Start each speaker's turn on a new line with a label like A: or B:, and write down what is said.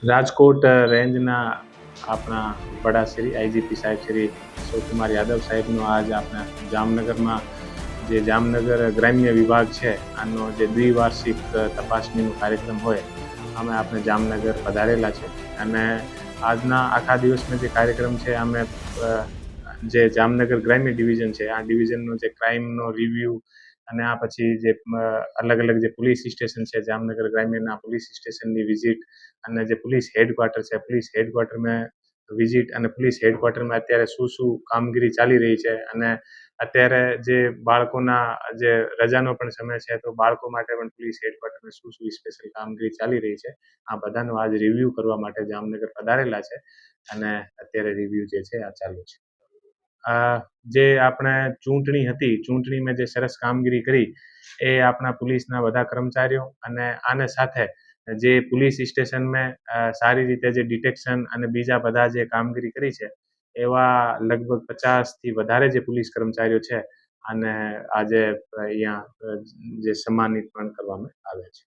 A: રાજકોટ રેન્જના આપણા વડા શ્રી આઈજીપી સાહેબ શ્રી અશોકકુમાર યાદવ સાહેબનો આજ આપણા જામનગરમાં જે જામનગર ગ્રામ્ય વિભાગ છે આનો જે દ્વિવાર્ષિક તપાસણીનો કાર્યક્રમ હોય અમે આપણે જામનગર પધારેલા છે અને આજના આખા દિવસનો જે કાર્યક્રમ છે અમે જે જામનગર ગ્રામ્ય ડિવિઝન છે આ ડિવિઝનનો જે ક્રાઇમનો રિવ્યુ અને આ પછી જે અલગ અલગ જે પોલીસ સ્ટેશન છે જામનગર ગ્રામ્યના પોલીસ સ્ટેશનની વિઝિટ અને જે પોલીસ હેડક્વાર્ટર છે પોલીસ હેડક્વાર્ટરમાં વિઝિટ અને પોલીસ હેડક્વાર્ટરમાં અત્યારે શું શું કામગીરી ચાલી રહી છે અને અત્યારે જે બાળકોના જે રજાનો પણ સમય છે તો બાળકો માટે પણ પોલીસ હેડક્વાર્ટરમાં શું શું સ્પેશિયલ કામગીરી ચાલી રહી છે આ બધાનો આજ રિવ્યુ કરવા માટે જામનગર પધારેલા છે અને અત્યારે રિવ્યુ જે છે આ ચાલુ છે. જે આપણે ચૂંટણી હતી ચૂંટણીમાં જે સરસ કામગીરી કરી એ આપણા પોલીસના બધા કર્મચારીઓ અને આને સાથે જે પોલીસ સ્ટેશનમાં સારી રીતે જે ડિટેક્શન અને બીજા બધા જે કામગીરી કરી છે એવા લગભગ 50થી વધારે જે પોલીસ કર્મચારીઓ છે અને આજે અહીંયા જે સન્માનિત પણ કરવામાં આવ્યા છે.